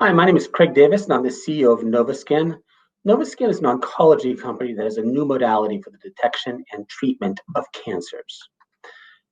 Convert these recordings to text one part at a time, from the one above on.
Hi, my name is Craig Davis, and I'm the CEO of NovaScan. NovaScan is an oncology company that has a new modality for the detection and treatment of cancers.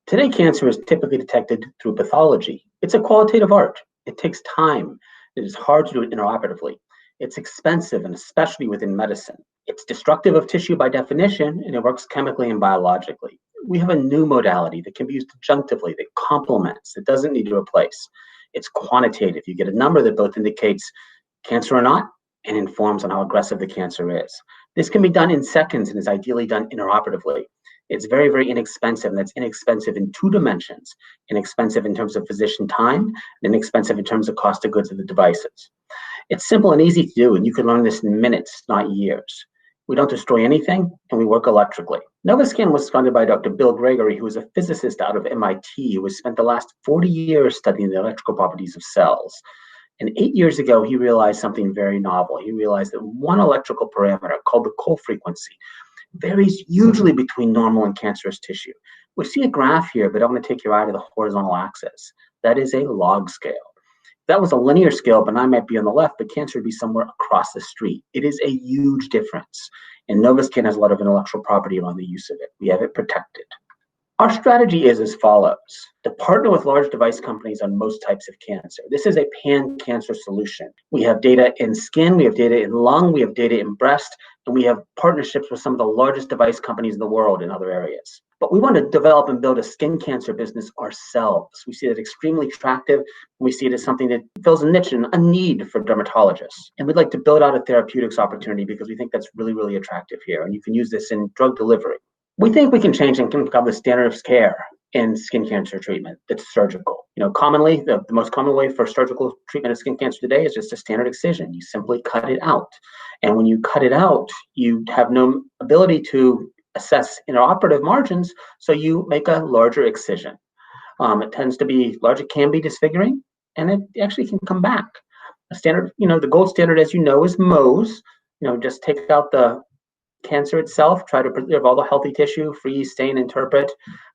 Today, cancer is typically detected through pathology. It's a qualitative art. It takes time. It is hard to do it intraoperatively. It's expensive, and especially within medicine. It's destructive of tissue by definition, and it works chemically and biologically. We have a new modality that can be used adjunctively, that complements, that doesn't need to replace. It's quantitative. You get a number that both indicates cancer or not and informs on how aggressive the cancer is. This can be done in seconds and is ideally done intraoperatively. It's very, very inexpensive, and that's inexpensive in two dimensions: inexpensive in terms of physician time, and inexpensive in terms of cost of goods of the devices. It's simple and easy to do, and you can learn this in minutes, not years. We don't destroy anything, and we work electrically. NovaScan was founded by Dr. Bill Gregory, who is a physicist out of MIT, who has spent the last 40 years studying the electrical properties of cells. And 8 years ago, he realized something very novel. He realized that one electrical parameter called the Cole frequency varies hugely between normal and cancerous tissue. We see a graph here, but I'm going to take your eye to the horizontal axis. That is a log scale. That was a linear scale, but I might be on the left, but cancer would be somewhere across the street. It is a huge difference. And NovaScan has a lot of intellectual property around the use of it. We have it protected. Our strategy is as follows: to partner with large device companies on most types of cancer. This is a pan-cancer solution. We have data in skin, we have data in lung, we have data in breast, and we have partnerships with some of the largest device companies in the world in other areas. But we want to develop and build a skin cancer business ourselves. We see it extremely attractive. We see it as something that fills a niche and a need for dermatologists. And we'd like to build out a therapeutics opportunity because we think that's really, really attractive here. And you can use this in drug delivery. We think we can change and can become the standard of care in skin cancer treatment that's surgical. Commonly, the most common way for surgical treatment of skin cancer today is just a standard excision. You simply cut it out. And when you cut it out, you have no ability to assess intraoperative margins, so you make a larger excision. It tends to be large, it can be disfiguring, and it actually can come back. A standard, the gold standard, as you know, is Mohs. Just take out the cancer itself, try to preserve all the healthy tissue, freeze, stain, interpret,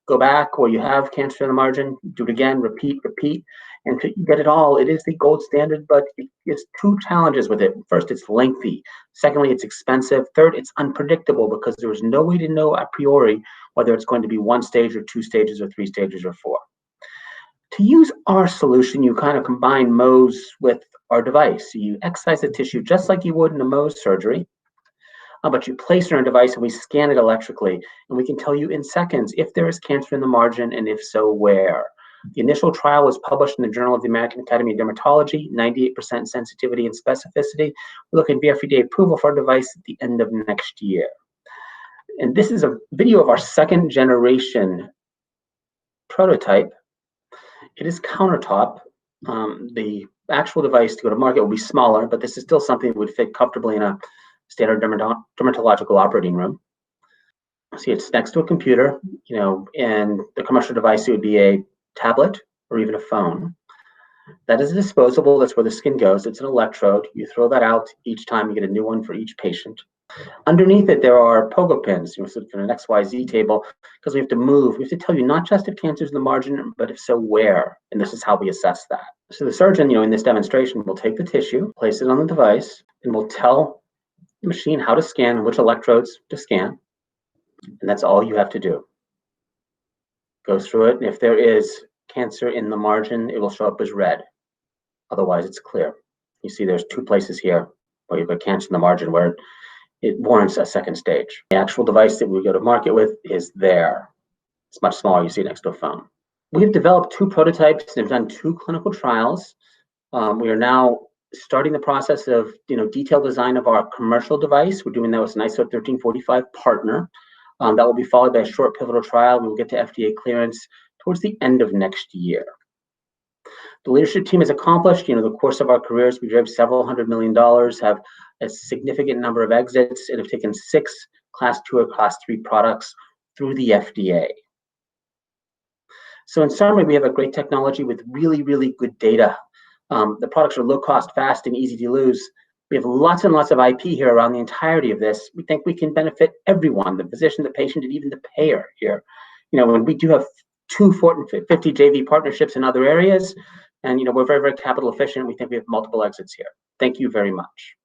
go back where you have cancer in the margin, do it again, repeat, and to get it all. It is the gold standard, but it's two challenges with it. First, it's lengthy. Secondly, it's expensive. Third, it's unpredictable because there is no way to know a priori whether it's going to be one stage or two stages or three stages or four. To use our solution, you kind of combine Mohs with our device. So you excise the tissue just like you would in a Mohs surgery, but you place it on a device and we scan it electrically, and we can tell you in seconds if there is cancer in the margin, and if so, where. The initial trial was published in the Journal of the American Academy of Dermatology, 98% sensitivity and specificity. We're looking at FDA approval for our device at the end of next year. And this is a video of our second generation prototype. It is countertop. The actual device to go to market will be smaller, but this is still something that would fit comfortably in a standard dermatological operating room. See, it's next to a computer, and the commercial device, it would be a tablet or even a phone. That is disposable. That's where the skin goes. It's an electrode. You throw that out each time. You get a new one for each patient. Underneath it, there are pogo pins, so for an XYZ table, because we have to move. We have to tell you not just if cancer's in the margin, but if so, where. And this is how we assess that. So the surgeon, in this demonstration, will take the tissue, place it on the device, and will tell the machine how to scan, which electrodes to scan. And that's all you have to do. Go through it, and if there is cancer in the margin, it will show up as red. Otherwise, it's clear. You see there's two places here where you've got cancer in the margin where it warrants a second stage. The actual device that we go to market with is there. It's much smaller. You see it next to a phone. We have developed two prototypes and have done two clinical trials. We are now starting the process of detailed design of our commercial device. We're doing that with an ISO 13485 partner. That will be followed by a short pivotal trial. We will get to FDA clearance towards the end of next year. The leadership team has accomplished, the course of our careers. We drove several $100 million, have a significant number of exits, and have taken 6 Class 2 or Class 3 products through the FDA. So in summary, we have a great technology with really, really good data. The products are low cost, fast, and easy to use. We have lots and lots of IP here around the entirety of this. We think we can benefit everyone, the physician, the patient, and even the payer here. When we do have 250 JV partnerships in other areas, And we're very, very capital efficient. We think we have multiple exits here. Thank you very much.